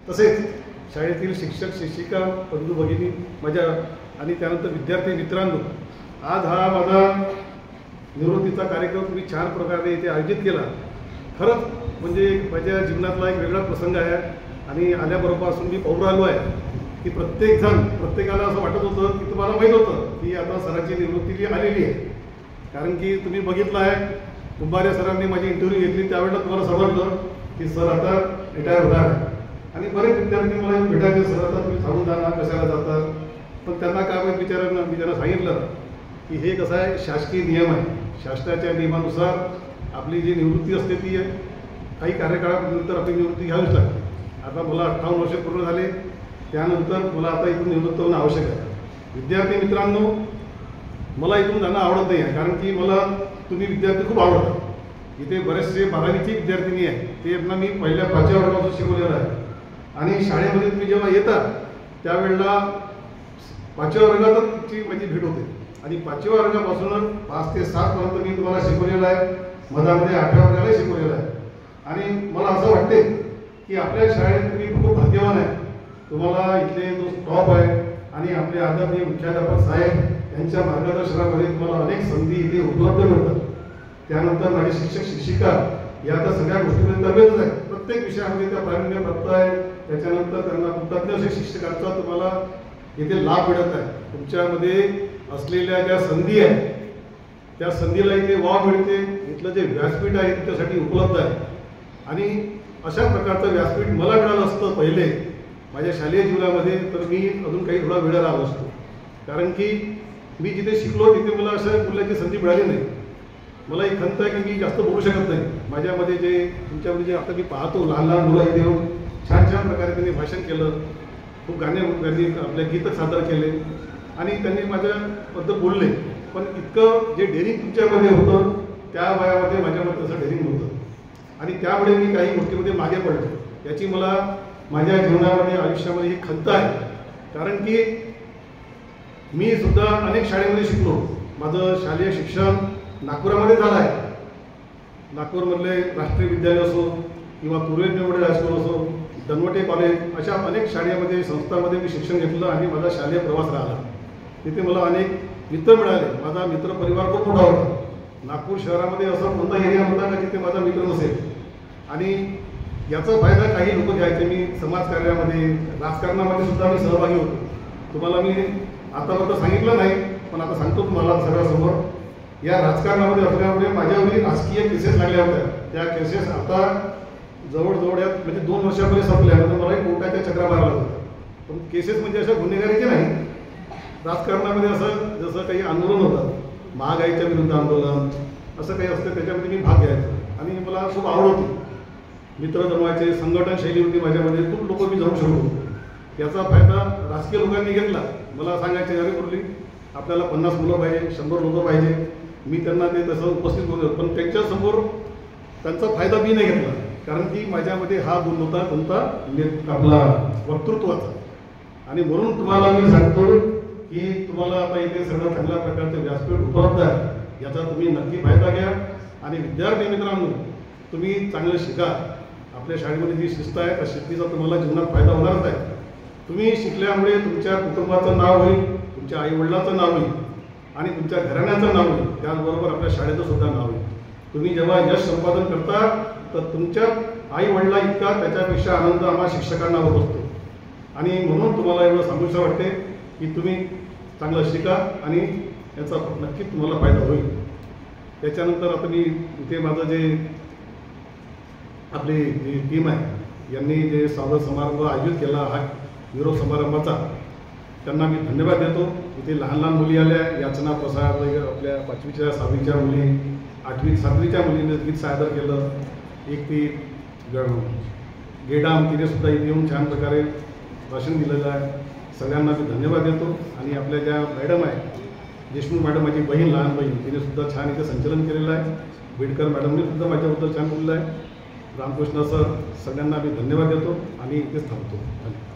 तसेच शाळेतील शिक्षक शिक्षिका बंधू भगिनी माझ्या आणि त्यानंतर विद्यार्थी मित्रांनो, आज हा माझा निवृत्तीचा कार्यक्रम तुम्ही छान प्रकारे इथे आयोजित केला. खरंच म्हणजे माझ्या जीवनातला एक वेगळा प्रसंग आहे आणि आल्याबरोबर मी पाहून राहिलो आहे की प्रत्येकाला असं वाटत होतं की तुम्हाला माहीत होतं की आता सरांची निवृत्ती आलेली आहे. कारण की तुम्ही बघितलं आहे कुंभारे सरांनी माझी इंटरव्ह्यू घेतली त्यावेळेला तुम्हाला समजलं की सर आता रिटायर होणार आहे. आणि बरेच विद्यार्थी मला भेटायचे, सर आता तुम्ही थांबून जाणार कशाला जातात. पण त्यांना काय मी त्यांना सांगितलं की हे कसं आहे, शासकीय नियम आहे. शासनाच्या नियमानुसार आपली जी निवृत्ती असते ती काही कार्यकाळानंतर आपली निवृत्ती घ्यावीच लागते. आता मला 58 वर्ष पूर्ण झाले, त्यानंतर मला आता इथून निवृत्त होणं आवश्यक आहे. विद्यार्थी मित्रांनो, मला इथून जाणं आवडत नाही आहे कारण की मला तुम्ही विद्यार्थी खूप आवडतात. इथे बरेचसे 12वीची विद्यार्थिनी आहे, ते मी पहिल्या 5व्या वर्गापासून शिकवलेलं आहे. आणि शाळेमध्ये तुम्ही जेव्हा येता त्यावेळेला 5व्या वर्गातच माझी भेट होते आणि 5व्या वर्गापासून 5 ते 7 पर्यंत मी तुम्हाला शिकवलेलं आहे. मधामध्ये 8व्या वर्गालाही शिकवलेलं आहे. आणि मला असं वाटते की आपल्या शाळेत तुम्ही खूप भाग्यवान आहे. तुम्हाला इथले जो स्टॉप आहे आणि आपले आदरणीय मुख्याध्यापक साहेब यांच्या मार्गदर्शनामध्ये तुम्हाला अनेक संधी इथे उपलब्ध मिळतात. त्यानंतर माझे शिक्षक शिक्षिका या तर सगळ्या गोष्टींमध्ये तरबेजच आहे. प्रत्येक विषयामध्ये त्या प्रावीण्य प्राप्त आहे. त्याच्यानंतर त्यांना कृतज्ञ असे शिक्षकांचा तुम्हाला इथे लाभ मिळत आहे. तुमच्यामध्ये असलेल्या ज्या संधी आहेत त्या संधीला इथे वाव मिळते. इथलं जे व्यासपीठ आहे त्यासाठी उपलब्ध आहे. आणि अशा प्रकारचं व्यासपीठ मला मिळालं असतं पहिले माझ्या शालेय जीवनामध्ये तर मी अजून काही थोडा वेळ राहिलो असतो. कारण की मी जिथे शिकलो तिथे मला असं बोलण्याची संधी मिळाली नाही. मला एक खंत आहे की मी जास्त बोलू शकत नाही. माझ्यामध्ये जे तुमच्यामध्ये जे आता मी पाहतो लहान मुलं इथे येऊन छान प्रकारे त्यांनी भाषण केलं, खूप गाणे आपले गीतं सादर केले आणि त्यांनी माझ्याबद्दल बोलले. पण इतकं जे डेअरिंग तुमच्यामध्ये होतं त्या वयामध्ये माझ्यामध्ये तसं डेअरिंग नव्हतं आणि त्यामुळे मी काही गोष्टीमध्ये मागे पडलो. याची मला माझ्या जीवनामध्ये आयुष्यामध्ये ही खंत आहे. कारण की मी सुद्धा अनेक शाळेमध्ये शिकलो. माझं शालेय शिक्षण नागपुरामध्ये झालं आहे. नागपूरमधले राष्ट्रीय विद्यालय असो किंवा पूर्वेज मेमोरियल हायस्कूल असो, दनवटे कॉलेज अशा अनेक शाळेमध्ये संस्थांमध्ये मी शिक्षण घेतलं आणि माझा शालेय प्रवास राहिला. तिथे मला अनेक मित्र मिळाले. माझा मित्र परिवार खूप मोठा होता. नागपूर शहरामध्ये असा कोणता एरिया होता का जिथे माझा मित्र नसेल. आणि याचा फायदा काही लोक घ्यायचे. मी समाजकार्यामध्ये राजकारणामध्ये सुद्धा मी सहभागी होतो. तुम्हाला मी आतापर्यंत सांगितलं नाही पण आता सांगतो तुम्हाला सगळ्यासमोर. या राजकारणामध्ये असल्यामुळे माझ्यावरील राजकीय केसेस लागल्या होत्या. त्या केसेस आता जवळजवळ म्हणजे 2 वर्षामध्ये संपल्या. म्हणजे मला कोर्टाच्या चक्रा मारला होता. पण केसेस म्हणजे अशा गुन्हेगारीचे नाही. राजकारणामध्ये असं जसं काही आंदोलन होतं, महागाईच्या विरुद्ध आंदोलन असं काही असतं, त्याच्यामध्ये मी भाग घ्यायचो आणि मला खूप आवड होती. मित्र जमवायचे, संघटन शैली होती माझ्यामध्ये. खूप लोक मी जमू शकतो. याचा फायदा राजकीय लोकांनी घेतला. मला सांगायचे अरे मुरली आपल्याला 50 मुलं पाहिजे, 100 लोक पाहिजे. मी त्यांना ते तसं उपस्थित करू शकतो. पण त्यांच्यासमोर त्यांचा फायदा मी नाही घेतला. कारण की माझ्यामध्ये हा गुण होता कोणता आपला वक्तृत्वाचा. आणि म्हणून तुम्हाला मी सांगतो की तुम्हाला आता इथे सगळं चांगल्या प्रकारचं व्यासपीठ उपलब्ध आहे. याचा तुम्ही नक्की फायदा घ्या. आणि विद्यार्थी मित्रांनो, तुम्ही चांगलं शिका. आपल्या शाळेमध्ये जी शिस्त आहे त्या शिस्तीचा तुम्हाला जीवनात फायदा होणारच आहे. तुम्ही शिकल्यामुळे तुमच्या कुटुंबाचं नाव होईल, तुमच्या आईवडिलांचं नाव होईल आणि तुमच्या घराण्याचं नाव होईल. त्याचबरोबर आपल्या शाळेचं सुद्धा नाव होईल. तुम्ही जेव्हा यश संपादन करता तर तुमच्या आईवडिला इतका त्याच्यापेक्षा आनंद आम्हाला शिक्षकांना होत असतो. आणि म्हणून तुम्हाला एवढं सांगूचं वाटते की तुम्ही चांगलं शिका आणि याचा नक्कीच तुम्हाला फायदा होईल. त्याच्यानंतर आता मी इथे माझं जे आपली जी टीम आहे यांनी जे स्वागत समारंभ आयोजित केला हा निरोप समारंभाचा, त्यांना मी धन्यवाद देतो. इथे लहान मुली आल्या, याचना प्रसाद वगैरे आपल्या 5वीच्या 6वीच्या मुली, 8वी 7वीच्या मुलीने गीत सादर केलं. एक ती गेडाम तिने सुद्धा इथे येऊन छान प्रकारे भाषण दिलेलं आहे. सगळ्यांना मी धन्यवाद देतो. आणि आपल्या ज्या मॅडम आहे देशमुख मॅडम, माझी बहीण, लहान बहीण, तिने सुद्धा छान इथे संचलन केलेलं आहे. बिडकर मॅडमने सुद्धा माझ्याबद्दल छान बोललं आहे. रामकृष्ण सर, सगळ्यांना मी धन्यवाद देतो आणि इथेच थांबतो. धन्यवाद.